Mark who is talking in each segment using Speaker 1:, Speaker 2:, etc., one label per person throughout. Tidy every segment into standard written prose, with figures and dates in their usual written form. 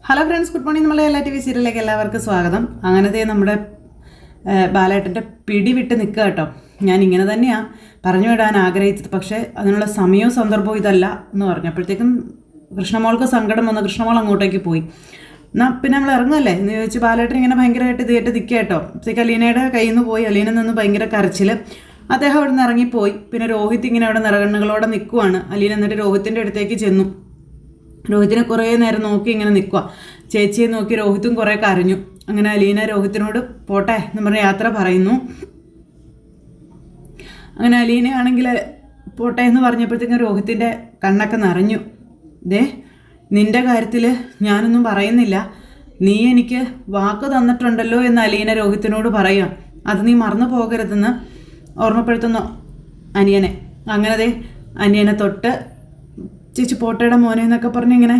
Speaker 1: Hello friends, good morning. നമ്മളെ എല്ലാ T V സീരിയലിലേക്ക് എല്ലാവർക്കും സ്വാഗതം. അങ്ങനത്തെ നമ്മുടെ ബാലേട്ടൻ്റെ പിടിവിട്ട് നിൽക്കുക കേട്ടോ. ഞാൻ ഇങ്ങനെ തന്നെയാണ് പറഞ്ഞു വിടാൻ ആഗ്രഹിച്ചത്, പക്ഷേ അതിനുള്ള സമയവും സന്ദർഭവും ഇതല്ല എന്ന് പറഞ്ഞപ്പോഴത്തേക്കും കൃഷ്ണമോൾക്ക് സങ്കടം വന്ന് കൃഷ്ണമോൾ അങ്ങോട്ടേക്ക് പോയി. എന്നാൽ പിന്നെ നമ്മൾ ഇറങ്ങുമല്ലേ എന്ന് ചോദിച്ച് ബാലേട്ടൻ ഇങ്ങനെ ഭയങ്കരമായിട്ട് ഇതായിട്ട് നിൽക്കുക കേട്ടോ. അപ്പോഴത്തേക്ക് അലീനയുടെ കയ്യിൽ നിന്ന് പോയി. അലീനയിൽ നിന്ന് ഭയങ്കര കരച്ചിൽ. അദ്ദേഹം അവിടെ നിന്ന് ഇറങ്ങിപ്പോയി. പിന്നെ രോഹിത് ഇങ്ങനെ അവിടെ നിറകണ്ണുകളോടെ നിൽക്കുവാണ്. അലീന എന്നിട്ട് രോഹിത്തിൻ്റെ അടുത്തേക്ക് ചെന്നു. രോഹിത്തിനെ കുറേ നേരം നോക്കി ഇങ്ങനെ നിൽക്കുക. ചേച്ചിയെ നോക്കി രോഹിത്തും കുറേ കരഞ്ഞു. അങ്ങനെ അലീന രോഹിത്തിനോട് പോട്ടെ എന്ന് പറഞ്ഞ യാത്ര പറയുന്നു. അങ്ങനെ അലീനയാണെങ്കിൽ പോട്ടെ എന്ന് പറഞ്ഞപ്പോഴത്തേക്കും രോഹിത്തിൻ്റെ കണ്ണൊക്കെ നിറഞ്ഞു. ദേ, നിൻ്റെ കാര്യത്തിൽ ഞാനൊന്നും പറയുന്നില്ല, നീ എനിക്ക് വാക്ക് തന്നിട്ടുണ്ടല്ലോ എന്ന് അലീന രോഹിത്തിനോട് പറയുക. അത് നീ മറന്നു പോകരുതെന്ന് ഓർമ്മപ്പെടുത്തുന്നു അനിയനെ. അങ്ങനെ ദേ അനിയനെ തൊട്ട് ചേച്ചി പോട്ടയുടെ മോനെ എന്നൊക്കെ പറഞ്ഞ് ഇങ്ങനെ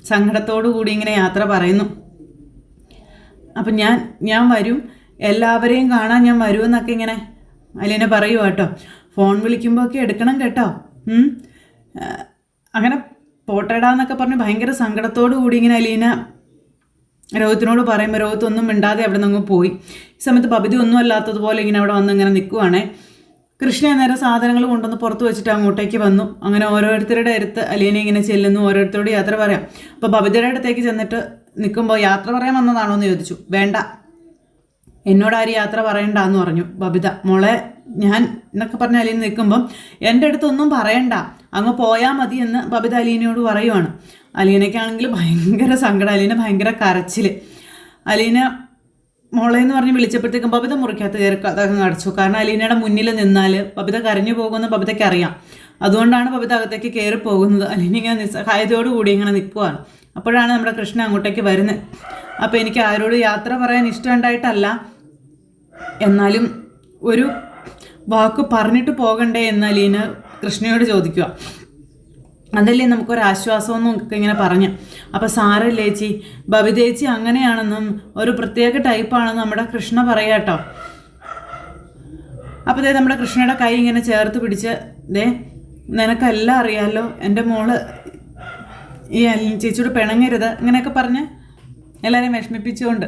Speaker 1: സങ്കടത്തോടു കൂടി ഇങ്ങനെ യാത്ര പറയുന്നു. അപ്പം ഞാൻ വരും, എല്ലാവരെയും കാണാൻ ഞാൻ വരുമെന്നൊക്കെ ഇങ്ങനെ അലീന പറയുക കേട്ടോ. ഫോൺ വിളിക്കുമ്പോൾ ഒക്കെ എടുക്കണം കേട്ടോ. അങ്ങനെ പോട്ടേടാന്നൊക്കെ പറഞ്ഞ് ഭയങ്കര സങ്കടത്തോടു കൂടി ഇങ്ങനെ അലീന രോഹിത്തിനോട് പറയുമ്പോൾ രോഹിത്ത് ഒന്നും മിണ്ടാതെ അവിടെ നിന്ന് പോയി. ഈ സമയത്ത് ബബിത ഒന്നും അല്ലാത്തതുപോലെ ഇങ്ങനെ അവിടെ വന്ന് ഇങ്ങനെ നിൽക്കുവാണേ. കൃഷ്ണ നേരെ സാധനങ്ങൾ കൊണ്ടുവന്ന് പുറത്ത് വെച്ചിട്ട് അങ്ങോട്ടേക്ക് വന്നു. അങ്ങനെ ഓരോരുത്തരുടെ അടുത്ത് അലീന ഇങ്ങനെ ചെല്ലുന്നു, ഓരോരുത്തരോട് യാത്ര പറയാം. അപ്പോൾ ബബിതയുടെ അടുത്തേക്ക് ചെന്നിട്ട് നിൽക്കുമ്പോൾ യാത്ര പറയാൻ വന്നതാണോ എന്ന് ചോദിച്ചു. വേണ്ട, എന്നോട് ആരും യാത്ര പറയണ്ട എന്ന് പറഞ്ഞു ബബിത. മോളെ ഞാൻ എന്നൊക്കെ പറഞ്ഞ അലീന നിൽക്കുമ്പം എൻ്റെ അടുത്തൊന്നും പറയണ്ട, അങ്ങ് പോയാൽ മതി എന്ന് ബബിത അലീനയോട് പറയുവാണ്. അലീനയ്ക്കാണെങ്കിൽ ഭയങ്കര സങ്കടം, അലീന ഭയങ്കര കരച്ചിൽ. അലീന മോളെ എന്ന് പറഞ്ഞ് വിളിച്ചപ്പോഴത്തേക്കും ബബിത മുറിക്കകത്ത് കയറി അതൊക്കെ അടച്ചു. കാരണം അലീനയുടെ മുന്നിൽ നിന്നാൽ ബബിത കരഞ്ഞു പോകുമെന്ന് ബബിതയ്ക്ക് അറിയാം. അതുകൊണ്ടാണ് ബബിത അകത്തേക്ക് കയറി പോകുന്നത്. അലീന ഇങ്ങനെ നിസ്സഹായതയോടുകൂടി ഇങ്ങനെ നിൽക്കുവാണ്. അപ്പോഴാണ് നമ്മുടെ കൃഷ്ണ അങ്ങോട്ടേക്ക് വരുന്നത്. അപ്പോൾ എനിക്ക് ആരോട് യാത്ര പറയാൻ ഇഷ്ടമുണ്ടായിട്ടല്ല, എന്നാലും ഒരു വാക്ക് പറഞ്ഞിട്ട് പോകണ്ടേ എന്ന് അലീന കൃഷ്ണയോട് ചോദിക്കുക. അതല്ലേ നമുക്കൊരാശ്വാസമെന്നും ഒക്കെ ഇങ്ങനെ പറഞ്ഞു. അപ്പോൾ സാരല്ലേ ചേച്ചി, ബബിതേച്ചി അങ്ങനെയാണെന്നും ഒരു പ്രത്യേക ടൈപ്പാണെന്നും നമ്മുടെ കൃഷ്ണ പറയാട്ടോ. അപ്പോൾ ദേ നമ്മുടെ കൃഷ്ണയുടെ കൈ ഇങ്ങനെ ചേർത്ത് പിടിച്ച്, ദേ നിനക്കെല്ലാം അറിയാമല്ലോ, എൻ്റെ മോള് ഈ ചേച്ചിയോട് പിണങ്ങരുത് ഇങ്ങനെയൊക്കെ പറഞ്ഞ് എല്ലാവരെയും വിഷമിപ്പിച്ചുകൊണ്ട്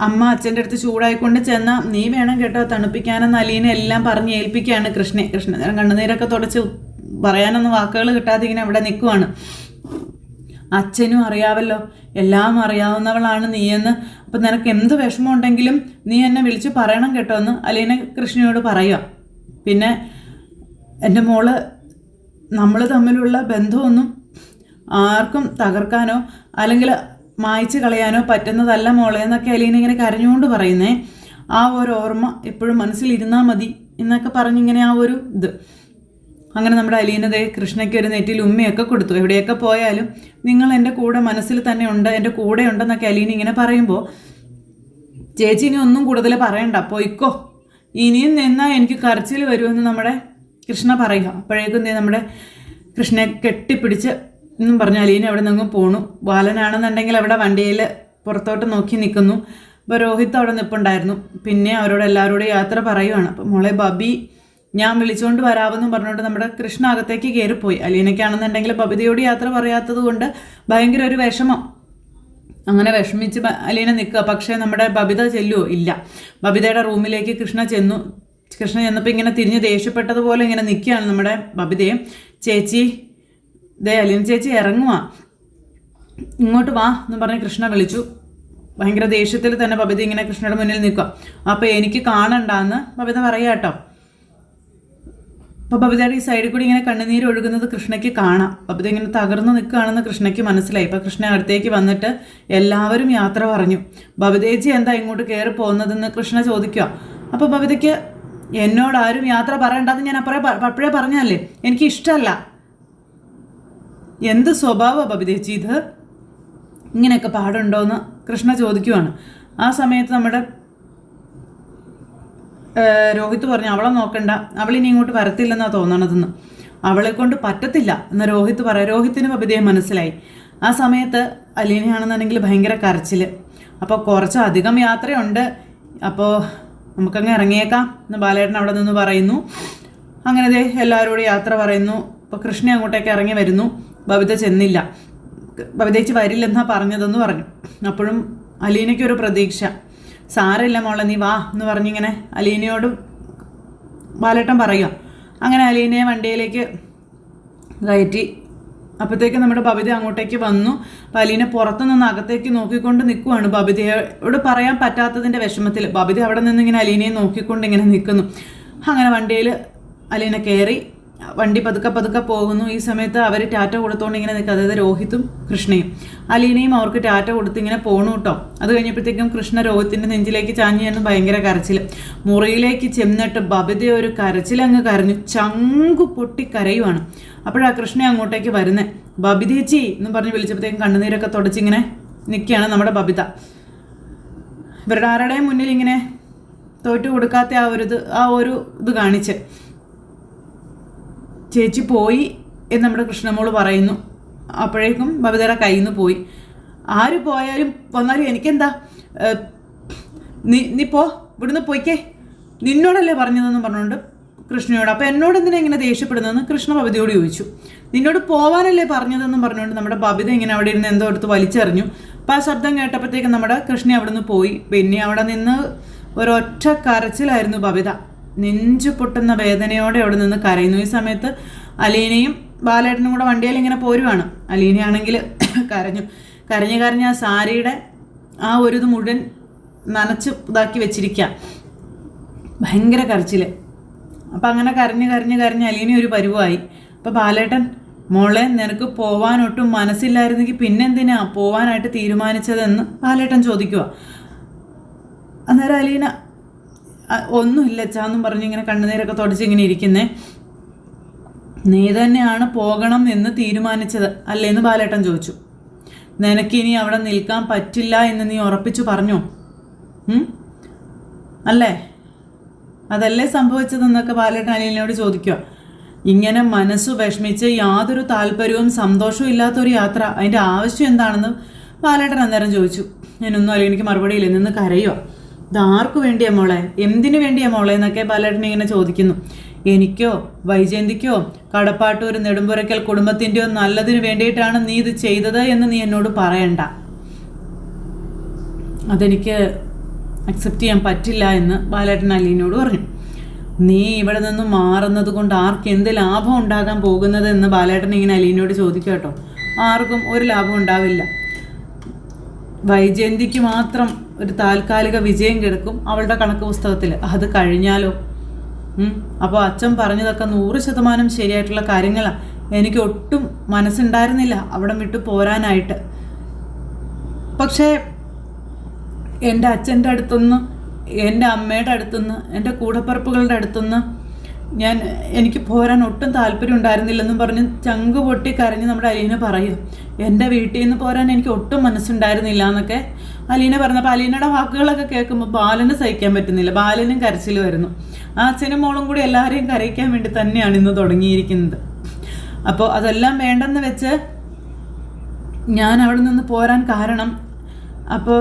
Speaker 1: അമ്മ അച്ഛൻ്റെ അടുത്ത് ചൂടായിക്കൊണ്ട് ചെന്നാൽ നീ വേണം കേട്ടോ തണുപ്പിക്കാനെന്ന് അലീന എല്ലാം പറഞ്ഞ് ഏൽപ്പിക്കുകയാണ് കൃഷ്ണനെ. കൃഷ്ണ കണ്ണുനീരൊക്കെ തുടച്ച് പറയാനൊന്നും വാക്കുകൾ കിട്ടാതെ ഇങ്ങനെ അവിടെ നിൽക്കുവാണ്. അച്ഛനും അറിയാവല്ലോ, എല്ലാം അറിയാവുന്നവളാണ് നീയെന്ന്. അപ്പം നിനക്ക് എന്ത് വിഷമം ഉണ്ടെങ്കിലും നീ എന്നെ വിളിച്ച് പറയണം കേട്ടോ എന്ന് അലീന കൃഷ്ണയോട് പറയുക. പിന്നെ എൻ്റെ മോള് നമ്മൾ തമ്മിലുള്ള ബന്ധമൊന്നും ആർക്കും തകർക്കാനോ അല്ലെങ്കിൽ മായ്ച്ചു കളയാനോ പറ്റുന്നതല്ല മോളെ എന്നൊക്കെ അലീന ഇങ്ങനെ കരഞ്ഞുകൊണ്ട് പറയുന്നേ. ആ ഒരു ഓർമ്മ എപ്പോഴും മനസ്സിലിരുന്നാൽ മതി എന്നൊക്കെ പറഞ്ഞിങ്ങനെ ആ ഒരു ഇത്. അങ്ങനെ നമ്മുടെ അലീനതേ കൃഷ്ണയ്ക്ക് ഒരു നെറ്റിൽ ഉമ്മയൊക്കെ കൊടുത്തു. എവിടെയൊക്കെ പോയാലും നിങ്ങൾ എൻ്റെ കൂടെ മനസ്സിൽ തന്നെ ഉണ്ട്, എൻ്റെ കൂടെ ഉണ്ടെന്നൊക്കെ അലീന ഇങ്ങനെ പറയുമ്പോൾ ചേച്ചി ഇനി ഒന്നും കൂടുതൽ പറയണ്ട, പോയിക്കോ, ഇനിയും നിന്നാൽ എനിക്ക് കരച്ചിൽ വരുമെന്ന് നമ്മുടെ കൃഷ്ണ പറയുക. അപ്പോഴേക്കും നമ്മുടെ കൃഷ്ണയെ കെട്ടിപ്പിടിച്ച് എന്നും പറഞ്ഞ അലീന അവിടെ നിന്നും പോണു. ബാലനാണെന്നുണ്ടെങ്കിൽ അവിടെ വണ്ടിയിൽ പുറത്തോട്ട് നോക്കി നിൽക്കുന്നു. അപ്പോൾ രോഹിത്ത് അവിടെ നിൽപ്പുണ്ടായിരുന്നു. പിന്നെ അവരോട് എല്ലാവരോടും യാത്ര പറയുവാണ്. അപ്പം മോളെ ബബി ഞാൻ വിളിച്ചുകൊണ്ട് വരാമെന്നും പറഞ്ഞുകൊണ്ട് നമ്മുടെ കൃഷ്ണ അകത്തേക്ക് കയറിപ്പോയി. അലീനയ്ക്കാണെന്നുണ്ടെങ്കിൽ ബബിതയോട് യാത്ര പറയാത്തത് കൊണ്ട് ഭയങ്കര ഒരു വിഷമം. അങ്ങനെ വിഷമിച്ച് അലീന നിൽക്കുക. പക്ഷേ നമ്മുടെ ബബിത ചെല്ലുമോ? ഇല്ല. ബബിതയുടെ റൂമിലേക്ക് കൃഷ്ണ ചെന്നപ്പോൾ ഇങ്ങനെ തിരിഞ്ഞ് ദേഷ്യപ്പെട്ടതുപോലെ ഇങ്ങനെ നിൽക്കുകയാണ് നമ്മുടെ ബബിതയും. ചേച്ചി ദേ അലീന ചേച്ചി ഇറങ്ങുക, ഇങ്ങോട്ട് വാ എന്ന് പറഞ്ഞ് കൃഷ്ണ വിളിച്ചു. ഭയങ്കര ദേഷ്യത്തിൽ തന്നെ ബബിത ഇങ്ങനെ കൃഷ്ണയുടെ മുന്നിൽ നിൽക്കുക. അപ്പോൾ എനിക്ക് കാണണ്ടെന്ന് ബബിത പറയാം കേട്ടോ. അപ്പോൾ ബബിതയുടെ ഈ സൈഡിൽ കൂടി ഇങ്ങനെ കണ്ണുനീര് ഒഴുകുന്നത് കൃഷ്ണയ്ക്ക് കാണാം. ബബിത ഇങ്ങനെ തകർന്നു നിൽക്കുകയാണെന്ന് കൃഷ്ണയ്ക്ക് മനസ്സിലായി. ഇപ്പോൾ കൃഷ്ണ അടുത്തേക്ക് വന്നിട്ട് എല്ലാവരും യാത്ര പറഞ്ഞു. ബബിതേച്ചി എന്താ ഇങ്ങോട്ട് കയറി പോകുന്നതെന്ന് കൃഷ്ണ ചോദിക്കുക. അപ്പോൾ ബബിതയ്ക്ക് എന്നോട് ആരും യാത്ര പറയണ്ടെന്ന് ഞാൻ അപ്പോഴേ പറഞ്ഞല്ലേ, എനിക്ക് ഇഷ്ടമല്ല. എന്ത് സ്വഭാവമാണ് ബബിതേച്ചി ഇത്, ഇങ്ങനെയൊക്കെ പാടുണ്ടോയെന്ന് കൃഷ്ണ ചോദിക്കുവാണ്. ആ സമയത്ത് നമ്മുടെ രോഹിത്ത് പറഞ്ഞു അവളെ നോക്കണ്ട, അവളിനി ഇങ്ങോട്ട് വരത്തില്ലെന്നാണ് തോന്നണതെന്ന്. അവളെ കൊണ്ട് പറ്റത്തില്ല എന്ന് രോഹിത്ത് പറയാം. രോഹിത്തിന് ബബിതയെ മനസ്സിലായി. ആ സമയത്ത് അലീനയാണെന്നുണ്ടെങ്കിൽ ഭയങ്കര കരച്ചിൽ. അപ്പോൾ കുറച്ചധികം യാത്രയുണ്ട്, അപ്പോൾ നമുക്കങ്ങ് ഇറങ്ങിയേക്കാം എന്ന് ബാലേട്ടൻ അവിടെ നിന്ന് പറയുന്നു. അങ്ങനെ എല്ലാവരോടും യാത്ര പറയുന്നു. അപ്പോൾ കൃഷ്ണ അങ്ങോട്ടേക്ക് ഇറങ്ങി വരുന്നു. ബബിത ചെന്നില്ല. ബബിതേച്ചി വരില്ലെന്നാ പറഞ്ഞതെന്ന് പറഞ്ഞു. അപ്പോഴും അലീനയ്ക്കൊരു പ്രതീക്ഷ. സാരമില്ല മോളെ, നീ വാ എന്ന് പറഞ്ഞിങ്ങനെ അലീനയോട് ബാലേട്ടൻ പറയുക. അങ്ങനെ അലീനയെ വണ്ടിയിലേക്ക് കയറ്റി. അപ്പോഴത്തേക്ക് നമ്മുടെ ബബിത അങ്ങോട്ടേക്ക് വന്നു. അപ്പോൾ അലീന പുറത്തു നിന്ന് അകത്തേക്ക് നോക്കിക്കൊണ്ട് നിൽക്കുവാണ്. ബബിതയോട് പറയാൻ പറ്റാത്തതിൻ്റെ വിഷമത്തിൽ ബബിത അവിടെ നിന്ന് ഇങ്ങനെ അലീനയെ നോക്കിക്കൊണ്ട് ഇങ്ങനെ നിൽക്കുന്നു. അങ്ങനെ വണ്ടിയിൽ അലീന കയറി. വണ്ടി പതുക്കെ പോകുന്നു. ഈ സമയത്ത് അവർ ടാറ്റ കൊടുത്തുകൊണ്ട് ഇങ്ങനെ നിൽക്കുക. അതായത് രോഹിത്തും കൃഷ്ണയും അലീനയും അവർക്ക് ടാറ്റ കൊടുത്ത് ഇങ്ങനെ പോണു കേട്ടോ. അത് കഴിഞ്ഞപ്പോഴത്തേക്കും കൃഷ്ണ രോഹിത്തിൻ്റെ നെഞ്ചിലേക്ക് ചാഞ്ഞു ചെന്ന് ഭയങ്കര കരച്ചിൽ. മുറിയിലേക്ക് ചെന്നിട്ട് ബബിത ഒരു കരച്ചിലങ്ങ് കരഞ്ഞു. ചങ്കു പൊട്ടി കരയുവാണ്. അപ്പോഴാണ് കൃഷ്ണ അങ്ങോട്ടേക്ക് വരുന്നത്. ബബിതേച്ചി എന്ന് പറഞ്ഞ് വിളിച്ചപ്പോഴത്തേക്കും കണ്ണുനീരൊക്കെ തുടച്ചിങ്ങനെ നിൽക്കുകയാണ് നമ്മുടെ ബബിത. ഇവരുടെ ആരുടെയും മുന്നിൽ ഇങ്ങനെ തോറ്റു കൊടുക്കാത്ത ആ ഒരു ഇത് കാണിച്ച് ചേച്ചി പോയി എന്ന് നമ്മുടെ കൃഷ്ണമോള് പറയുന്നു. അപ്പോഴേക്കും ബബിതയുടെ കയ്യിൽ നിന്ന് പോയി. ആര് പോയാലും വന്നാലും എനിക്കെന്താ, നീ പോ, ഇവിടുന്ന് പോയിക്കേ, നിന്നോടല്ലേ പറഞ്ഞതെന്ന് പറഞ്ഞുകൊണ്ട് കൃഷ്ണയോട്. അപ്പോൾ എന്നോട് എന്തിനാ ഇങ്ങനെ ദേഷ്യപ്പെടുന്നതെന്ന് കൃഷ്ണ ബബിതയോട് ചോദിച്ചു. നിന്നോട് പോവാനല്ലേ പറഞ്ഞതെന്നും പറഞ്ഞുകൊണ്ട് നമ്മുടെ ബബിത ഇങ്ങനെ അവിടെ ഇരുന്ന് എന്തോ എടുത്ത് വലിച്ചെറിഞ്ഞു. അപ്പോൾ ആ ശബ്ദം കേട്ടപ്പോഴത്തേക്കും നമ്മുടെ കൃഷ്ണ അവിടെ നിന്ന് പോയി. പിന്നെ അവിടെ നിന്ന് ഒരൊറ്റ കരച്ചിലായിരുന്നു ബബിത. നെഞ്ചു പൊട്ടുന്ന വേദനയോടെ അവിടെ നിന്ന് കരയുന്നു. ഈ സമയത്ത് അലീനയും ബാലേട്ടനും കൂടെ വണ്ടിയിൽ ഇങ്ങനെ പോരുവാണ്. അലീനയാണെങ്കിൽ കരഞ്ഞ് ആ സാരിയുടെ ആ ഒരു ഇത് മുഴുവൻ നനച്ച് ഇതാക്കി വെച്ചിരിക്കുക. ഭയങ്കര കരച്ചിൽ. അപ്പം അങ്ങനെ കരഞ്ഞ് അലീന ഒരു പരുവായി. അപ്പം ബാലേട്ടൻ, മോളെ നിനക്ക് പോവാനൊട്ടും മനസ്സില്ലായിരുന്നെങ്കിൽ പിന്നെന്തിനാ പോവാനായിട്ട് തീരുമാനിച്ചതെന്ന് ബാലേട്ടൻ ചോദിക്കുക. അന്നേരം അലീന ഒന്നുമില്ല അച്ഛാന്നും പറഞ്ഞിങ്ങനെ കണ്ണുനീരൊക്കെ തുടച്ചിങ്ങനെ ഇരിക്കുന്നേ. നീ തന്നെയാണ് പോകണം എന്ന് തീരുമാനിച്ചത് അല്ലേന്ന് ബാലേട്ടൻ ചോദിച്ചു. നിനക്കിനി അവിടെ നിൽക്കാൻ പറ്റില്ല എന്ന് നീ ഉറപ്പിച്ചു പറഞ്ഞോ? അല്ലേ? അതല്ലേ സംഭവിച്ചതെന്നൊക്കെ ബാലേട്ടൻ അലീനയോട് ചോദിക്കുക. ഇങ്ങനെ മനസ്സു വിഷമിച്ച് യാതൊരു താല്പര്യവും സന്തോഷവും ഇല്ലാത്തൊരു യാത്ര, അതിൻ്റെ ആവശ്യം എന്താണെന്ന് ബാലേട്ടൻ അന്നേരം ചോദിച്ചു. ഞാനൊന്നും അലീനയ്ക്ക് മറുപടിയില്ല. നിന്ന് കരയുക. ഇതാർക്ക് വേണ്ടിയാ മോളെ, എന്തിനു വേണ്ടിയാ മോളെ എന്നൊക്കെ ബാലേട്ടൻ ഇങ്ങനെ ചോദിക്കുന്നു. എനിക്കോ വൈജയന്തിക്കോ കടപ്പാട്ടൂർ നെടുമ്പുരയ്ക്കൽ കുടുംബത്തിൻ്റെയോ നല്ലതിന് വേണ്ടിയിട്ടാണ് നീ ഇത് ചെയ്തത് എന്ന് നീ എന്നോട് പറയണ്ട. അതെനിക്ക് അക്സെപ്റ്റ് ചെയ്യാൻ പറ്റില്ല എന്ന് ബാലേട്ടൻ അലീനയോട് പറഞ്ഞു. നീ ഇവിടെ നിന്ന് മാറുന്നത് കൊണ്ട് ആർക്ക് എന്ത് ലാഭം ഉണ്ടാകാൻ പോകുന്നത് എന്ന് ബാലേട്ടൻ ഇങ്ങനെ അലീനയോട് ചോദിക്കുക കേട്ടോ. ആർക്കും ഒരു ലാഭം ഉണ്ടാവില്ല. വൈജയന്തിക്ക് മാത്രം ഒരു താൽക്കാലിക വിജയം കിടക്കും അവളുടെ കണക്ക് പുസ്തകത്തിൽ. അത് കഴിഞ്ഞാലോ? അപ്പോൾ അച്ഛൻ പറഞ്ഞതൊക്കെ 100% ശരിയായിട്ടുള്ള കാര്യങ്ങളാണ്. എനിക്ക് ഒട്ടും മനസ്സുണ്ടായിരുന്നില്ല അവിടെ വിട്ടു പോരാനായിട്ട്. പക്ഷേ എൻ്റെ അച്ഛൻ്റെ അടുത്തുനിന്ന്, എൻ്റെ അമ്മയുടെ അടുത്തുനിന്ന്, എൻ്റെ കൂടപ്പിറപ്പുകളുടെ അടുത്തുനിന്ന് എനിക്ക് പോരാൻ ഒട്ടും താല്പര്യം ഉണ്ടായിരുന്നില്ലെന്നും പറഞ്ഞ് ചങ്ക് പൊട്ടി കരഞ്ഞ് നമ്മുടെ അലീന പറയും. എൻ്റെ വീട്ടിൽ നിന്ന് പോരാൻ എനിക്ക് ഒട്ടും മനസ്സുണ്ടായിരുന്നില്ല എന്നൊക്കെ അലീന പറഞ്ഞപ്പോൾ അലീനയുടെ വാക്കുകളൊക്കെ കേൾക്കുമ്പോൾ ബാലന് സഹിക്കാൻ പറ്റുന്നില്ല. ബാലനും കരച്ചിൽ വരുന്നു. ആ അച്ഛനും മോളും കൂടി എല്ലാവരെയും കരയിക്കാൻ വേണ്ടി തന്നെയാണ് ഇന്ന് തുടങ്ങിയിരിക്കുന്നത്. അപ്പോൾ അതെല്ലാം വേണ്ടെന്ന് വെച്ച് ഞാൻ അവിടെ നിന്ന് പോരാൻ കാരണം അപ്പോൾ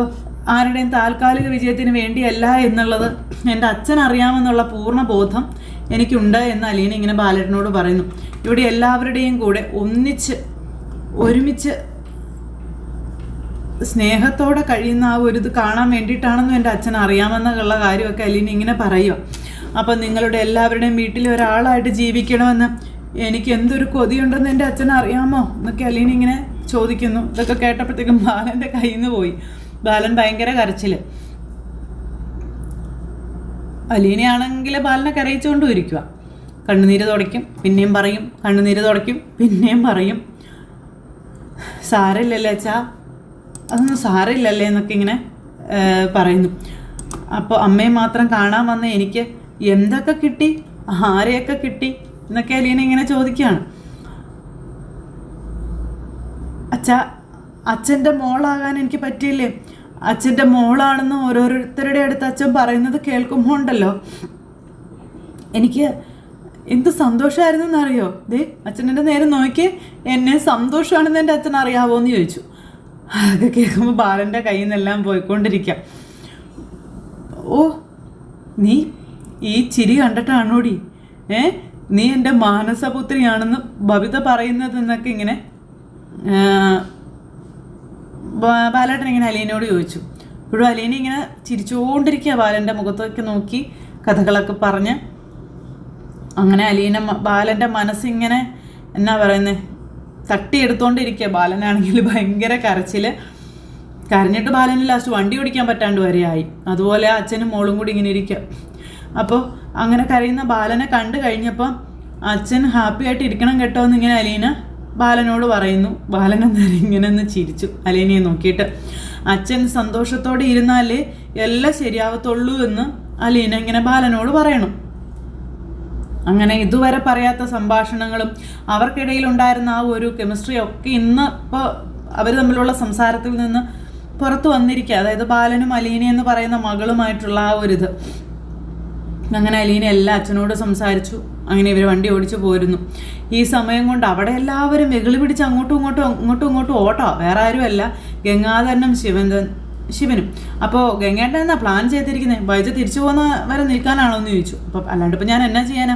Speaker 1: ആരുടെയും താൽക്കാലിക വിജയത്തിന് വേണ്ടിയല്ല എന്നുള്ളത് എൻ്റെ അച്ഛൻ അറിയാമെന്നുള്ള പൂർണ്ണ ബോധം എനിക്കുണ്ട് എന്ന് അലീന ഇങ്ങനെ ബാലേട്ടനോട് പറയുന്നു. ഇവിടെ എല്ലാവരുടെയും കൂടെ ഒരുമിച്ച് സ്നേഹത്തോടെ കഴിയുന്ന ആ ഒരു ഇത് കാണാൻ വേണ്ടിയിട്ടാണെന്നും എൻ്റെ അച്ഛൻ അറിയാമെന്നുള്ള കാര്യമൊക്കെ അലീന ഇങ്ങനെ പറയുക. അപ്പം നിങ്ങളുടെ എല്ലാവരുടെയും വീട്ടിൽ ഒരാളായിട്ട് ജീവിക്കണമെന്ന് എനിക്ക് എന്തൊരു കൊതിയുണ്ടെന്ന് എൻ്റെ അച്ഛൻ അറിയാമോ എന്നൊക്കെ അലീന ഇങ്ങനെ ചോദിക്കുന്നു. ഇതൊക്കെ കേട്ടപ്പോഴത്തേക്കും ബാലൻ്റെ കയ്യിൽ നിന്ന് പോയി. ബാലൻ ഭയങ്കര കരച്ചിൽ. അലീനയാണെങ്കിൽ ബാലനെ കരയിച്ചുകൊണ്ടും ഇരിക്കുക. കണ്ണുനീര് തുടയ്ക്കും, പിന്നെയും പറയും, കണ്ണുനീര് തുടയ്ക്കും, പിന്നെയും പറയും. സാരമില്ലല്ലേ അച്ഛാ, അതൊന്നും സാരമില്ലല്ലേ എന്നൊക്കെ ഇങ്ങനെ പറയുന്നു. അപ്പോൾ അമ്മയെ മാത്രം കാണാൻ വന്ന എനിക്ക് എന്തൊക്കെ കിട്ടി, ആരെയൊക്കെ കിട്ടി എന്നൊക്കെ അലീന ഇങ്ങനെ ചോദിക്കുകയാണ്. അച്ഛൻ്റെ മോളാകാൻ എനിക്ക് പറ്റിയില്ലേ? അച്ഛൻ്റെ മോളാണെന്ന് ഓരോരുത്തരുടെ അടുത്ത് അച്ഛൻ പറയുന്നത് കേൾക്കുമ്പോൾ ഉണ്ടല്ലോ, എനിക്ക് എന്ത് സന്തോഷമായിരുന്നു എന്നറിയോ? അച്ഛനെൻ്റെ നേരെ നോക്കി എന്നെ സന്തോഷമാണെന്ന് എൻ്റെ അച്ഛൻ അറിയാവോ എന്ന് ചോദിച്ചു. അതൊക്കെ കേൾക്കുമ്പോൾ ബാലൻ്റെ കയ്യിൽ നിന്നെല്ലാം പോയിക്കൊണ്ടിരിക്കാം. ഓ, നീ ഈ ചിരി കണ്ടിട്ടാണോടി നീ എൻ്റെ മാനസപുത്രിയാണെന്ന് ബബിത പറയുന്നത് എന്നൊക്കെ ഇങ്ങനെ ബാലേട്ടൻ ഇങ്ങനെ അലീനയോട് ചോദിച്ചു. ഇപ്പോഴും അലീന ഇങ്ങനെ ചിരിച്ചുകൊണ്ടിരിക്കുക, ബാലൻ്റെ മുഖത്തേക്ക് നോക്കി കഥകളൊക്കെ പറഞ്ഞ്. അങ്ങനെ ബാലൻ്റെ മനസ്സിങ്ങനെ എന്നാ പറയുന്നത്, തട്ടിയെടുത്തോണ്ടിരിക്കുക. ബാലനാണെങ്കിൽ ഭയങ്കര കരച്ചിൽ. കരഞ്ഞിട്ട് ബാലന് ലാസ്റ്റ് വണ്ടി ഓടിക്കാൻ പറ്റാണ്ട് വരെയായി. അതുപോലെ അച്ഛനും മോളും കൂടി ഇങ്ങനെ ഇരിക്കുക. അപ്പോൾ അങ്ങനെ കരയുന്ന ബാലനെ കണ്ടു കഴിഞ്ഞപ്പോൾ അച്ഛൻ ഹാപ്പി ആയിട്ട് ഇരിക്കണം കേട്ടോ എന്ന് ഇങ്ങനെ അലീന ബാലനോട് പറയുന്നു. ബാലൻ അന്നേരം ഇങ്ങനെ ഒന്ന് ചിരിച്ചു അലീനയെ നോക്കിയിട്ട്. അച്ഛൻ സന്തോഷത്തോടെ ഇരുന്നാലേ എല്ലാം ശരിയാവത്തുള്ളൂ എന്ന് അലീന ഇങ്ങനെ ബാലനോട് പറയണം. അങ്ങനെ ഇതുവരെ പറയാത്ത സംഭാഷണങ്ങളും അവർക്കിടയിൽ ഉണ്ടായിരുന്ന ആ ഒരു കെമിസ്ട്രി ഒക്കെ ഇന്ന് ഇപ്പോൾ അവർ തമ്മിലുള്ള സംസാരത്തിൽ നിന്ന് പുറത്തു വന്നിരിക്കുക. അതായത് ബാലനും അലീന എന്ന് പറയുന്ന മകളുമായിട്ടുള്ള ആ ഒരിത്. അങ്ങനെ അലീന എല്ലാ അച്ഛനോട് സംസാരിച്ചു. അങ്ങനെ ഇവർ വണ്ടി ഓടിച്ചു പോരുന്നു. ഈ സമയം കൊണ്ട് അവിടെ എല്ലാവരും വെകിളി പിടിച്ച് അങ്ങോട്ടും ഇങ്ങോട്ടും ഓട്ടോ. വേറെ ആരുമല്ല, ഗംഗാധരനും ശിവനും. അപ്പോൾ ഗംഗേട്ടൻ എന്നാ പ്ലാൻ ചെയ്തിരിക്കുന്നത്? വൈജ തിരിച്ചു പോകുന്ന വരെ നിൽക്കാനാണോ എന്ന് ചോദിച്ചു. അപ്പം അല്ലാണ്ട് ഇപ്പം ഞാൻ എന്നാ ചെയ്യാനാ?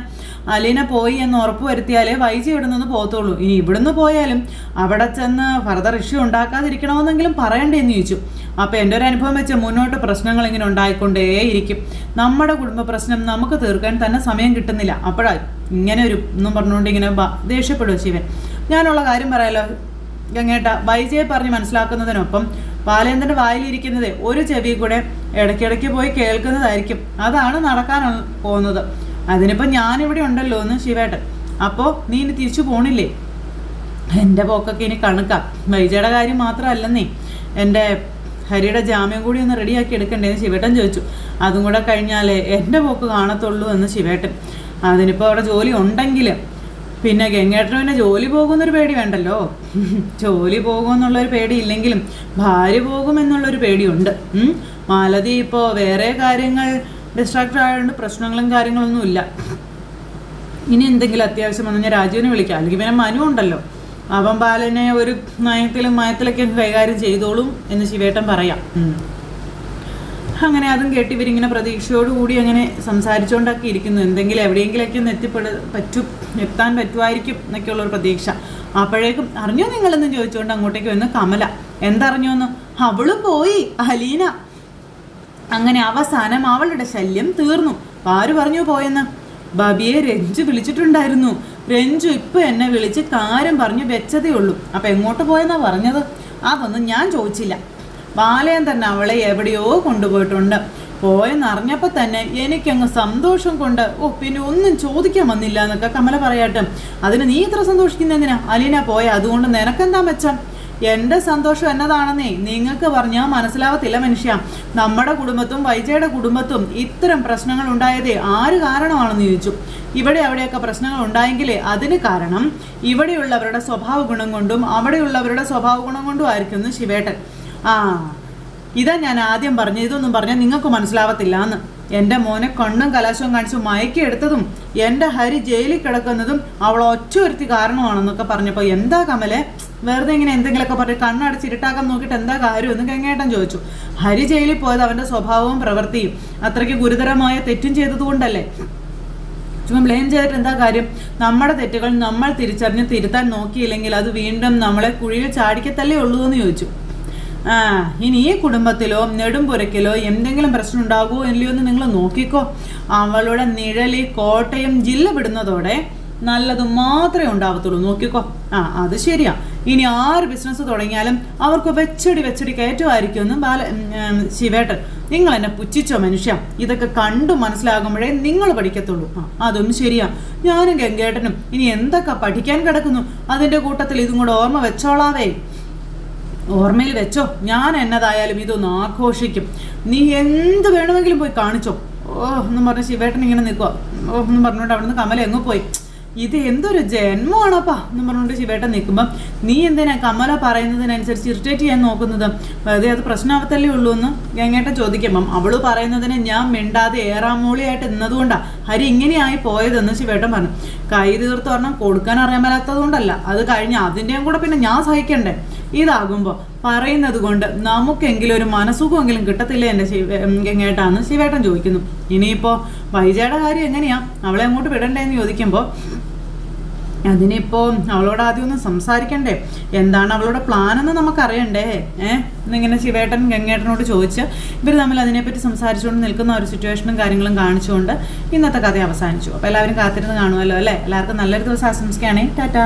Speaker 1: അലീന പോയി എന്ന് ഉറപ്പ് വരുത്തിയാലേ വൈജ ഇവിടെ നിന്ന് പോകത്തുള്ളൂ. ഇനി ഇവിടുന്ന് പോയാലും അവിടെ ചെന്ന് ഫർദർ ഇഷ്യൂ ഉണ്ടാക്കാതിരിക്കണമെന്നെങ്കിലും പറയണ്ടേന്ന് ചോദിച്ചു. അപ്പോൾ എൻ്റെ ഒരു അനുഭവം വെച്ച് മുന്നോട്ട് പ്രശ്നങ്ങൾ ഇങ്ങനെ ഉണ്ടായിക്കൊണ്ടേയിരിക്കും. നമ്മുടെ കുടുംബ പ്രശ്നം നമുക്ക് തീർക്കാൻ തന്നെ സമയം കിട്ടുന്നില്ല. അപ്പോഴാ ഇങ്ങനെ എന്നും പറഞ്ഞുകൊണ്ട് ഇങ്ങനെ ദേഷ്യപ്പെടുക ശിവൻ. ഞാനുള്ള കാര്യം പറയാലോ ഗംഗേട്ട, വൈജയെ പറഞ്ഞ് മനസ്സിലാക്കുന്നതിനൊപ്പം ബാലേന്ദ്രൻ്റെ വായിലിരിക്കുന്നത് ഒരു ചെവി കൂടെ ഇടയ്ക്കിടയ്ക്ക് പോയി കേൾക്കുന്നതായിരിക്കും. അതാണ് നടക്കാൻ പോകുന്നത്. അതിനിപ്പോൾ ഞാനിവിടെ ഉണ്ടല്ലോ എന്ന് ശിവേട്ടൻ. അപ്പോൾ നീ ഇനി തിരിച്ചു പോണില്ലേ? എൻ്റെ പോക്കൊക്കെ ഇനി കണക്കാം. വൈജയുടെ കാര്യം മാത്രമല്ലെന്നേ, എൻ്റെ ഹരിയുടെ ജാമ്യം കൂടി ഒന്ന് റെഡിയാക്കി എടുക്കണ്ടേന്ന് ശിവേട്ടൻ ചോദിച്ചു. അതും കൂടെ കഴിഞ്ഞാലേ എൻ്റെ പോക്ക് കാണത്തുള്ളൂ എന്ന് ശിവേട്ടൻ. അതിനിപ്പോൾ അവിടെ ജോലി ഉണ്ടെങ്കിൽ പിന്നെ ഗംഗേട്ടന് പിന്നെ ജോലി പോകുമെന്നൊരു പേടി വേണ്ടല്ലോ. ജോലി പോകുമെന്നുള്ളൊരു പേടി ഇല്ലെങ്കിലും ഭാര്യ പോകുമെന്നുള്ളൊരു പേടിയുണ്ട്. മാലതി ഇപ്പോൾ വേറെ കാര്യങ്ങൾ ഡിസ്ട്രാക്ട് ആയതുകൊണ്ട് പ്രശ്നങ്ങളും കാര്യങ്ങളൊന്നും ഇല്ല. ഇനി എന്തെങ്കിലും അത്യാവശ്യം വന്നു ഞാൻ രാജുവിനെ വിളിക്കാം. അല്ലെങ്കിൽ പിന്നെ മനു ഉണ്ടല്ലോ, അവൻ ബാലനെ ഒരു മയത്തിലൊക്കെ കൈകാര്യം ചെയ്തോളും എന്ന് ശിവേട്ടൻ പറയാം. അങ്ങനെ അതും കേട്ട് ഇവരിങ്ങനെ പ്രതീക്ഷയോടുകൂടി അങ്ങനെ സംസാരിച്ചുകൊണ്ടൊക്കെ ഇരിക്കുന്നു. എന്തെങ്കിലും എവിടെയെങ്കിലൊക്കെ ഒന്ന് എത്താൻ പറ്റുമായിരിക്കും എന്നൊക്കെയുള്ളൊരു പ്രതീക്ഷ. അപ്പോഴേക്കും അറിഞ്ഞോ നിങ്ങളെന്ന് ചോദിച്ചുകൊണ്ട് അങ്ങോട്ടേക്ക് വന്ന് കമല. എന്തറിഞ്ഞോന്ന്? അവള് പോയി അലീന. അങ്ങനെ അവസാനം അവളുടെ ശല്യം തീർന്നു. ആര് പറഞ്ഞു പോയെന്ന്? ബബിയെ രഞ്ജു വിളിച്ചിട്ടുണ്ടായിരുന്നു. രഞ്ജു ഇപ്പൊ എന്നെ വിളിച്ച് കാര്യം പറഞ്ഞു വെച്ചതേ ഉള്ളൂ. അപ്പൊ എങ്ങോട്ട് പോയെന്നാ പറഞ്ഞത്? അതൊന്നും ഞാൻ ചോദിച്ചില്ല. ബാലയൻ തന്നെ അവളെ എവിടെയോ കൊണ്ടുപോയിട്ടുണ്ട്. പോയെന്നറിഞ്ഞപ്പോൾ തന്നെ എനിക്കങ്ങ് സന്തോഷം കൊണ്ട് പിന്നെ ഒന്നും ചോദിക്കാൻ വന്നില്ല എന്നൊക്കെ കമല പറയട്ടെ. അതിന് നീ ഇത്ര സന്തോഷിക്കുന്നതിനാ? അലീന പോയ അതുകൊണ്ട് നിനക്കെന്താ മെച്ചം? എൻ്റെ സന്തോഷം എന്നതാണെന്നേ നിങ്ങൾക്ക് പറഞ്ഞാൽ മനസ്സിലാവത്തില്ല മനുഷ്യ. നമ്മുടെ കുടുംബത്തും വൈജയുടെ കുടുംബത്തും ഇത്തരം പ്രശ്നങ്ങൾ ഉണ്ടായതേ ആര് കാരണമാണെന്ന് ചോദിച്ചു. ഇവിടെ അവിടെയൊക്കെ പ്രശ്നങ്ങൾ ഉണ്ടായെങ്കിലേ അതിന് കാരണം ഇവിടെയുള്ളവരുടെ സ്വഭാവ ഗുണം കൊണ്ടും അവിടെയുള്ളവരുടെ സ്വഭാവ ഗുണം കൊണ്ടും ആയിരിക്കുന്നു ശിവേട്ടൻ. ഇതാ ഞാൻ ആദ്യം പറഞ്ഞു, ഇതൊന്നും പറഞ്ഞാൽ നിങ്ങൾക്ക് മനസ്സിലാവത്തില്ല എന്ന്. എൻ്റെ മോനെ കണ്ണും കലാശവും കാണിച്ചു മയക്കിയെടുത്തതും എൻ്റെ ഹരി ജയിലിൽ കിടക്കുന്നതും അവൾ ഒറ്റ ഒരുത്തി കാരണമാണെന്നൊക്കെ പറഞ്ഞപ്പോൾ എന്താ കമലെ വെറുതെ ഇങ്ങനെ എന്തെങ്കിലുമൊക്കെ പറഞ്ഞ് കണ്ണടച്ചിരുട്ടാക്കാൻ നോക്കിയിട്ട് എന്താ കാര്യമെന്ന് ഗംഗേട്ടൻ ചോദിച്ചു. ഹരി ജയിലിൽ പോയത് അവൻ്റെ സ്വഭാവവും പ്രവൃത്തിയും അത്രയ്ക്ക് ഗുരുതരമായ തെറ്റും ചെയ്തതുകൊണ്ടല്ലേ. ചുമ്മാ ബ്ലെയിം ചെയ്തിട്ട് എന്താ കാര്യം? നമ്മുടെ തെറ്റുകൾ നമ്മൾ തിരിച്ചറിഞ്ഞ് തിരുത്താൻ നോക്കിയില്ലെങ്കിൽ അത് വീണ്ടും നമ്മളെ കുഴിയിൽ ചാടിക്കത്തല്ലേ ഉള്ളൂ എന്ന് ചോദിച്ചു. ഇനി ഈ കുടുംബത്തിലോ നെടുംപുരക്കിലോ എന്തെങ്കിലും പ്രശ്നം ഉണ്ടാകുമോ ഇല്ലയോ എന്ന് നിങ്ങൾ നോക്കിക്കോ. അവളുടെ നിഴലി കോട്ടയം ജില്ല വിടുന്നതോടെ നല്ലത് മാത്രമേ ഉണ്ടാവത്തുള്ളൂ, നോക്കിക്കോ. അത് ശരിയാ. ഇനി ആര് ബിസിനസ് തുടങ്ങിയാലും അവർക്ക് വെച്ചടി കയറ്റുമായിരിക്കുമെന്ന് ശിവേട്ടൻ. നിങ്ങൾ എന്നെ പുച്ഛിച്ചോ മനുഷ്യ? ഇതൊക്കെ കണ്ടു മനസ്സിലാകുമ്പോഴേ നിങ്ങൾ പഠിക്കത്തുള്ളൂ. അതൊന്നും ശരിയാ. ഞാനും ഗംഗേട്ടനും ഇനി എന്തൊക്കെ പഠിക്കാൻ കിടക്കുന്നു. അതിൻ്റെ കൂട്ടത്തിൽ ഇതും കൂടെ ഓർമ്മ വെച്ചോളാവേ. ഓർമ്മയിൽ വെച്ചോ, ഞാൻ എന്നതായാലും ഇതൊന്ന് ആഘോഷിക്കും. നീ എന്ത് വേണമെങ്കിലും പോയി കാണിച്ചോ. എന്നും പറഞ്ഞ് ശിവേട്ടൻ ഇങ്ങനെ നിൽക്കുക. എന്നും പറഞ്ഞുകൊണ്ട് അവിടെ നിന്ന് കമല എങ്ങ് പോയി. ഇത് എന്തൊരു ജന്മമാണപ്പാ എന്നും പറഞ്ഞുകൊണ്ട് ശിവേട്ടൻ നിൽക്കുമ്പം നീ എന്തിനാ കമല പറയുന്നതിനനുസരിച്ച് ഇറിറ്റേറ്റ് ചെയ്യാൻ നോക്കുന്നത്? വെറുതെ അത് പ്രശ്നമാവത്തല്ലേ ഉള്ളൂ എന്ന് ഗംഗേട്ടൻ ചോദിക്കുമ്പം അവള് പറയുന്നതിന് ഞാൻ മിണ്ടാതെ ഏറാമൂളിയായിട്ട് നിന്നതുകൊണ്ടാണ് ഹരി ഇങ്ങനെയായി പോയതെന്ന് ശിവേട്ടൻ പറഞ്ഞു. കൈ തീർത്ത് പറഞ്ഞാൽ കൊടുക്കാൻ അറിയാൻ മേലാത്തത് കൊണ്ടല്ല, അത് കഴിഞ്ഞ് അതിൻ്റെയും കൂടെ പിന്നെ ഞാൻ സഹിക്കണ്ടേ. ഇതാകുമ്പോൾ പറയുന്നത് കൊണ്ട് നമുക്കെങ്കിലും ഒരു മനസ്സുഖമെങ്കിലും കിട്ടത്തില്ലേ എൻ്റെ ഗംഗേട്ടാന്ന് ശിവേട്ടൻ ചോദിക്കുന്നു. ഇനിയിപ്പോൾ വൈജയുടെ കാര്യം എങ്ങനെയാ? അവളെ അങ്ങോട്ട് വിടണ്ടേന്ന് ചോദിക്കുമ്പോൾ അതിനിപ്പോൾ അവളോട് ആദ്യം ഒന്ന് സംസാരിക്കണ്ടേ, എന്താണ് അവളുടെ പ്ലാനെന്ന് നമുക്കറിയണ്ടേ. എന്നിങ്ങനെ ശിവേട്ടൻ ഗംഗേട്ടനോട് ചോദിച്ച് ഇവർ തമ്മിൽ അതിനെപ്പറ്റി സംസാരിച്ചുകൊണ്ട് നിൽക്കുന്ന ഒരു സിറ്റുവേഷനും കാര്യങ്ങളും കാണിച്ചുകൊണ്ട് ഇന്നത്തെ കഥ അവസാനിച്ചു. അപ്പോൾ എല്ലാവരും കാത്തിരുന്ന് കാണുമല്ലോ അല്ലേ. എല്ലാവർക്കും നല്ലൊരു ദിവസം ആശംസിക്കുകയാണേ. ടാറ്റാ.